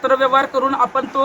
पत्रव्यवहार करून आपण तो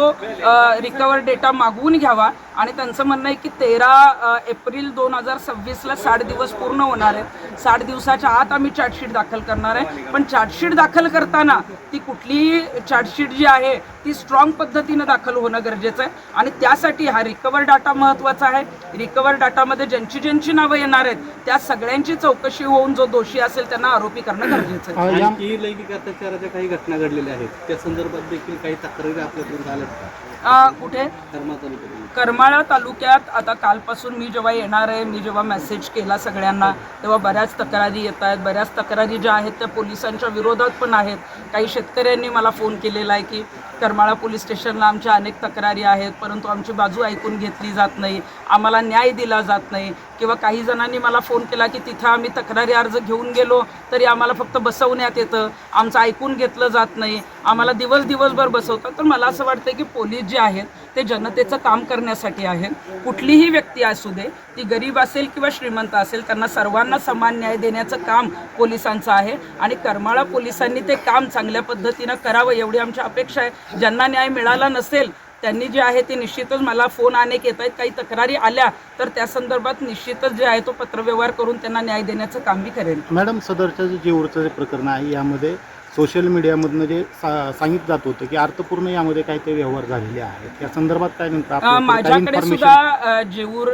रिकवर डेटा मागवून घ्यावा आणि त्यांचं म्हणणं आहे की 13 एप्रिल 2026ला 60 दिवस पूर्ण होणार आहेत. 60 दिवसाच्या आत आम्ही चार्जशीट दाखल करणार आहे. पण चार्जशीट दाखल करताना ती कुठलीही चार्जशीट जी आहे ती स्ट्रॉंग पद्धतीनं दाखल होणं गरजेचं आहे आणि त्यासाठी हा रिकवर डाटा महत्त्वाचा आहे. रिकवर डाटामध्ये ज्यांची नावं येणार आहेत त्या सगळ्यांची चौकशी होऊन जो दोषी असेल त्यांना आरोपी करणं गरजेचं आहे. आणखी लैंगिक अत्याचाराच्या काही घटना घडलेल्या आहेत त्या संदर्भात देखील काही तक्रारी आपल्याकडून आल्या कुठे? करमाळा तालुक्यात. करमाळा तालुक्यात आता कालपासून मी जेव्हा येणार आहे, मी जेव्हा मेसेज केला सगळ्यांना तेव्हा बऱ्याच तक्रारी येत आहेत. बऱ्याच तक्रारी ज्या आहेत त्या पोलिसांच्या विरोधात पण आहेत. काही शेतकऱ्यांनी मला फोन केलेला आहे की करमाळा पोलीस स्टेशनला आमच्या अनेक तक्रारी आहेत परंतु आमची बाजू ऐकून घेतली जात नाही, आम्हाला न्याय दिला जात नाही. किंवा काही जणांनी मला फोन केला की तिथं आम्ही तक्रारी अर्ज घेऊन गेलो तरी आम्हाला फक्त बसवण्यात येतं, आमचं ऐकून घेतलं जात नाही, आम्हाला दिवसभर बसवतात. तर मला असं वाटतं की पोलीस जे आहेत ते जनतेचं काम करण्यासाठी आहेत. कुठलीही व्यक्ती असू दे, ती गरीब असेल किंवा श्रीमंत असेल, त्यांना सर्वांना समान न्याय देण्याचं काम पोलिसांचं आहे आणि करमाळा पोलिसांनी ते काम चांगल्या पद्धतीनं करावं एवढी आमची अपेक्षा आहे. ज्यांना न्याय मिळाला नसेल त्यांनी जे आहे ते निश्चितच मला फोन अनेक येत आहेत, काही तक्रारी आल्या तर त्या संदर्भात निश्चितच जे आहे तो पत्रव्यवहार करून त्यांना न्याय देण्याचं काम मी करेन. मॅडम, सदरचं जे जेऊरचं जे प्रकरण आहे यामध्ये सोशल मीडियामधनं जे सांगितलं जात होतं की अर्थपूर्ण यामध्ये काही ते व्यवहार झालेले आहेत, या संदर्भात काय नेमकं माझ्याकडे सुद्धा जेऊर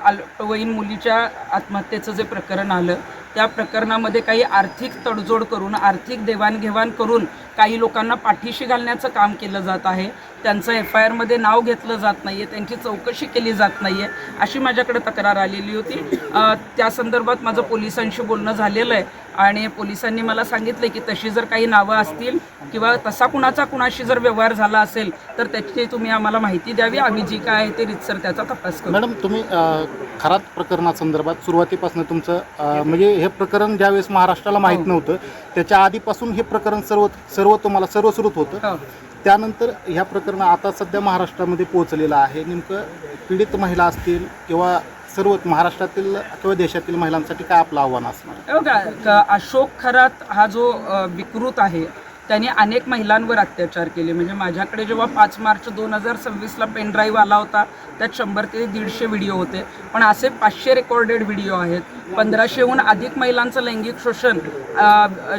अल्पवयीन मुलीच्या आत्महत्येचं जे प्रकरण आलं त्या प्रकरणामध्ये काही आर्थिक तडजोड करून, आर्थिक देवाणघेवाण करून काही लोकांना पाठीशी घालण्याचं काम केलं जात आहे. त्यांचं FIR मध्ये नाव घेतलं जात नाही आहे, त्यांची चौकशी केली जात नाही आहे, अशी माझ्याकडे तक्रार आलेली होती. त्या संदर्भात माझं पोलिसांशी बोलणं झालेलं आहे आणि पोलिसांनी मला सांगितलं की तशी जर काही नावं असतील किंवा तसा कुणाशी जर व्यवहार झाला असेल तर त्याची तुम्ही आम्हाला माहिती द्यावी, आम्ही जी काय आहे ते रितसर त्याचा तपास करू. मॅडम, तुम्ही खरात प्रकरणासंदर्भात सुरुवातीपासून तुमचं म्हणजे हे प्रकरण ज्यावेळेस महाराष्ट्राला माहीत नव्हतं त्याच्या आधीपासून हे प्रकरण सर्व तुम्हाला सर्वश्रुत होतं. त्यानंतर ह्या प्रकरण आता सध्या महाराष्ट्रामध्ये पोहोचलेलं आहे. नेमकं पीडित महिला असतील किंवा सर्व महाराष्ट्रातील किंवा देशातील महिलांसाठी काय आपलं आव्हान असणार? बघा, अशोक खरात हा जो विकृत आहे त्याने अनेक महिलांवर अत्याचार केले. म्हणजे माझ्याकडे जेव्हा 5 मार्च 2026ला पेनड्राईव्ह आला होता त्यात 100 ते 150 व्हिडिओ होते, पण असे 500 रेकॉर्डेड व्हिडिओ आहेत. 1500हून अधिक महिलांचं लैंगिक शोषण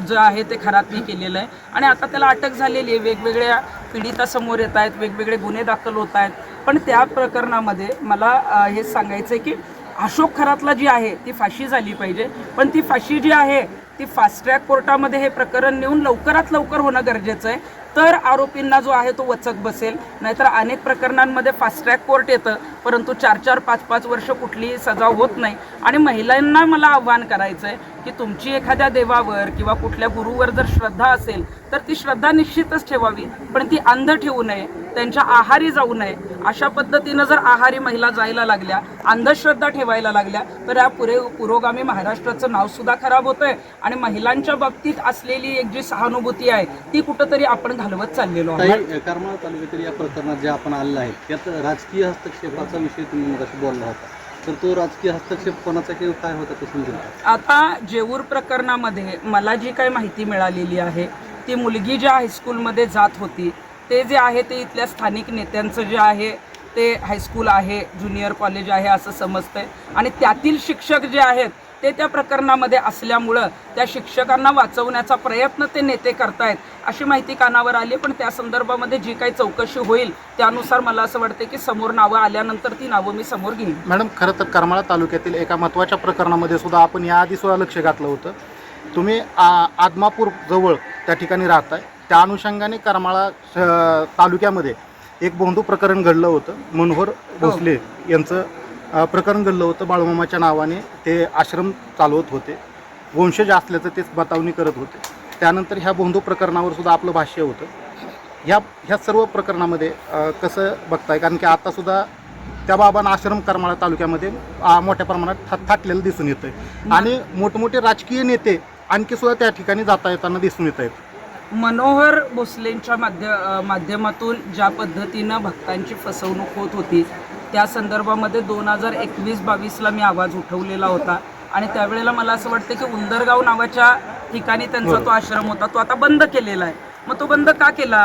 जे आहे ते खरातने केलेलं आहे आणि आता त्याला अटक झालेली आहे. वेगवेगळ्या पीडिता समोर येत आहेत, वेगवेगळे गुन्हे दाखल होत आहेत. पण त्या प्रकरणामध्ये मला हेच सांगायचं आहे की अशोक खरातला जी आहे ती फाशी झाली पाहिजे, पण ती फाशी जी आहे ती फास्ट ट्रॅक कोर्टामध्ये हे प्रकरण नेऊन लवकरात लवकर होणं गरजेचं आहे, तर आरोपींना जो आहे तो वचक बसेल. नाहीतर अनेक प्रकरणांमध्ये फास्ट ट्रॅक कोर्ट येतं परंतु 4-4, 5-5 वर्ष कुठलीही सजा होत नाही. आणि महिलांना मला आव्हान करायचं आहे की तुमची एखाद्या देवावर किंवा कुठल्या गुरुवर जर श्रद्धा असेल तर ती श्रद्धा निश्चितच ठेवावी, पण ती अंध ठेवू नये, त्यांच्या आहारी जाऊ नये. अशा पद्धतीनं जर आहारी महिला जायला लागल्या, अंधश्रद्धा ठेवायला लागल्या तर या पुरोगामी महाराष्ट्राचं नावसुद्धा खराब होतं आहे आणि महिलांच्या बाबतीत असलेली एक जी सहानुभूती आहे ती कुठंतरी आपण घालवत चाललेलो आहे. करमाळा तालुक्यातील या प्रकरणात जे आपण आलेलं आहे त्यात राजकीय हस्तक्षेपाचा विषय तुम्ही मगाशी बोलला होता, तर तो राजकीय हस्तक्षेप कोणाचा किंवा काय होता ते समजेल? आता जेऊर प्रकरणामध्ये मला जी काही माहिती मिळालेली आहे ती मुलगी ज्या हायस्कूलमध्ये जात होती ते जे आहे ते इथल्या स्थानिक नेत्यांचं जे आहे ते हायस्कूल आहे, ज्युनियर कॉलेज आहे असं समजतंय आणि त्यातील शिक्षक जे आहेत ते त्या प्रकरणामध्ये असल्यामुळं त्या शिक्षकांना वाचवण्याचा प्रयत्न ते नेते करतायत अशी माहिती कानावर आली. पण त्या संदर्भामध्ये जी काही चौकशी होईल त्यानुसार मला असं वाटतं की समोर नावं आल्यानंतर ती नावं मी समोर घेईन. मॅडम, खरं तर करमाळा तालुक्यातील एका महत्त्वाच्या प्रकरणामध्ये सुद्धा आपण याआधी सुद्धा लक्ष घातलं होतं. तुम्ही आदमापूर जवळ त्या ठिकाणी राहताय, त्या अनुषंगाने करमाळा तालुक्यामध्ये एक बोंधू प्रकरण घडलं होतं. मनोहर भोसले यांचं प्रकरण घडलं होतं. बाळूमामाच्या नावाने ते आश्रम चालवत होते, वंशज असल्याचं तेच बतावणी करत होते. त्यानंतर ह्या बोंधू प्रकरणावर सुद्धा आपलं भाष्य होतं. ह्या सर्व प्रकरणामध्ये कसं बघताय? कारण की आतासुद्धा त्या बाबांना आश्रम करमाळा तालुक्यामध्ये मोठ्या प्रमाणात थाटलेलं दिसून येतं आहे आणि मोठमोठे राजकीय नेते आणखी सुद्धा त्या ठिकाणी जाता येताना दिसून येत आहेत. मनोहर भोसलेंच्या माध्यमातून ज्या पद्धतीनं भक्तांची फसवणूक होत होती त्या संदर्भामध्ये 2021-22ला मी आवाज उठवलेला होता आणि त्यावेळेला मला असं वाटतं की उंदरगाव नावाच्या ठिकाणी त्यांचा तो आश्रम होता, तो आता बंद केलेला आहे. मग तो बंद का केला?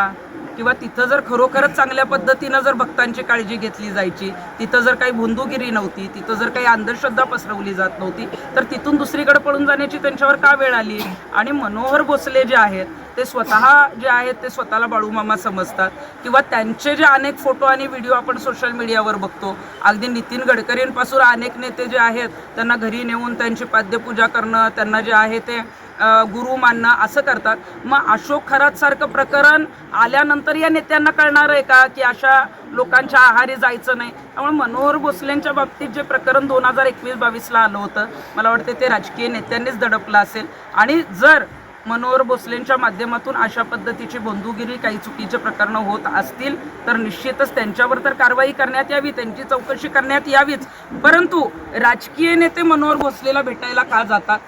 किंवा तिथं जर खरोखरच चांगल्या पद्धतीनं जर भक्तांची काळजी घेतली जायची, तिथं जर काही भोंदूगिरी नव्हती, तिथं जर काही अंधश्रद्धा पसरवली जात नव्हती, तर तिथून दुसरीकडे पळून जाण्याची त्यांच्यावर का वेळ आली? आणि मनोहर भोसले जे आहेत ते स्वतः जे आहेत ते स्वतःला बाळूमामा समजतात, किंवा त्यांचे जे अनेक फोटो आणि व्हिडिओ आपण सोशल मीडियावर बघतो, अगदी नितीन गडकरींपासून अनेक नेते जे आहेत त्यांना घरी नेऊन त्यांची पाद्यपूजा करणं, त्यांना जे आहे ते गुरु मानणं असं करतात. मग अशोक खरात सारखं प्रकरण आल्यानंतर या नेत्यांना कळणार आहे का की अशा लोकांच्या आहारी जायचं नाही? त्यामुळे मनोहर भोसलेंच्या बाबतीत जे प्रकरण 2021-22ला आलं होतं, मला वाटते ते राजकीय नेत्यांनीच दडपलं असेल. आणि जर मनोहर भोसलेंच्या माध्यमातून अशा पद्धतीची बंधुगिरी काही चुकीचे प्रकरणं होत असतील तर निश्चितच त्यांच्यावर तर कारवाई करण्यात यावी, त्यांची चौकशी करण्यात यावीच. परंतु राजकीय नेते मनोहर भोसलेला भेटायला का जातात?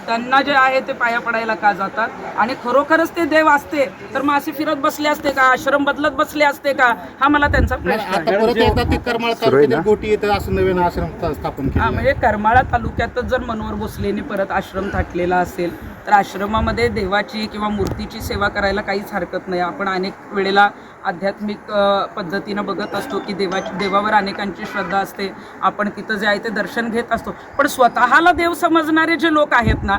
त्यांना जे आहे ते पाया पडायला का जातात? आणि खरोखरच ते देव असते तर मग असे फिरत बसले असते का? आश्रम बदलत बसले असते का? हा मला त्यांचा प्रश्न आता आहे. परत एकदा ते करमाळ तालुक्यातील गोटी येथे असं नवीन आश्रम स्थापन केलं. म्हणजे करमाळा तालुक्यातच जर मनोहर भोसलेने परत आश्रम थाटलेला असेल तर आश्रमामध्ये देवाची किंवा मूर्तीची सेवा करायला काहीच हरकत नाही. आपण अनेक वेळेला आध्यात्मिक पद्धतीनं बघत असतो की देवावर अनेकांची श्रद्धा असते, आपण तिथं जे आहे ते दर्शन घेत असतो. पण स्वतःला देव समजणारे जे लोक आहेत ना,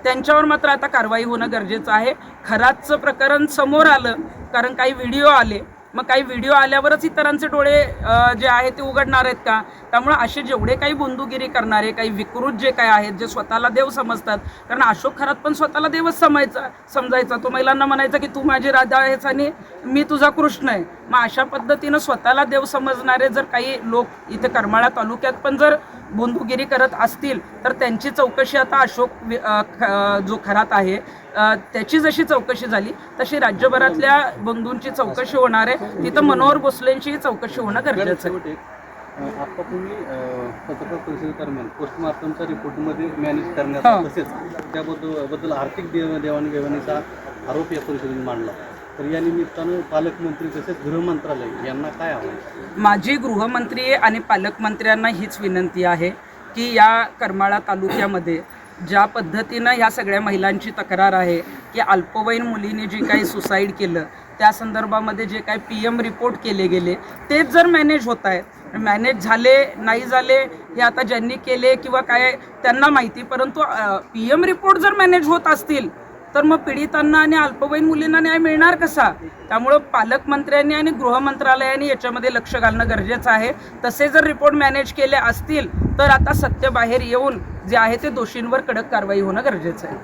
त्यांच्यावर मात्र आता कारवाई होणं गरजेचं आहे. खरातचं प्रकरण समोर आलं कारण काही व्हिडिओ आले, मग काही व्हिडिओ आल्यावरच इतरांचे डोळे जे आहे ते उघडणार आहेत का? त्यामुळे असे जेवढे काही बंधुगिरी करणारे, काही विकृत जे काय आहेत, जे स्वतःला देव समजतात, कारण अशोक खरात पण स्वतःला देवच समजायचा. तो महिलांना म्हणायचा की तू माझी राधा आहेस आणि मी तुझा कृष्ण आहे. मग अशा पद्धतीनं स्वतःला देव समजणारे जर काही लोक इथे करमाळा तालुक्यात पण जर बंधुगिरी करत असतील तर त्यांची चौकशी आता अशोक जो खरात आहे त्याची जशी चौकशी झाली तशी राज्यभरातल्या बंधूंची चौकशी होणार आहे. तिथं मनोहर भोसलेंची चौकशी होणं गरजेचं आहे. आता तुम्ही पत्रकार परिषद दरम्यान पोस्टमार्टमच्या रिपोर्टमध्ये मॅनेज करण्याचा तसेच त्याबद्दल आर्थिक देवाणघेवाणीचा आरोप या परिषदेने मांडला. तर या निमित्तानं पालकमंत्री तसेच गृहमंत्रालय यांना काय आव्हान? माझी गृहमंत्री आणि पालकमंत्र्यांना हीच विनंती आहे की या करमाळा तालुक्यामध्ये ज्या पद्धतीनं ह्या सगळ्या महिलांची तक्रार आहे की अल्पवयीन मुलीने जी काही सुसाईड केलं त्या संदर्भामध्ये जे काही PM रिपोर्ट केले गेले तेच जर मॅनेज होत आहेत, मॅनेज झाले नाही झाले हे आता ज्यांनी केले किंवा काय त्यांना माहिती, परंतु PM रिपोर्ट जर मॅनेज होत असतील तर मग पीडितांना आणि अल्पवयीन मुलींना न्याय मिळणार कसा? त्यामुळं पालकमंत्र्यांनी आणि गृहमंत्रालयाने याच्यामध्ये लक्ष घालणं गरजेचं आहे. तसे जर रिपोर्ट मॅनेज केले असतील तर आता सत्य बाहेर येऊन जे आहे ते दोषींवर कडक कारवाई होणं गरजेचं आहे.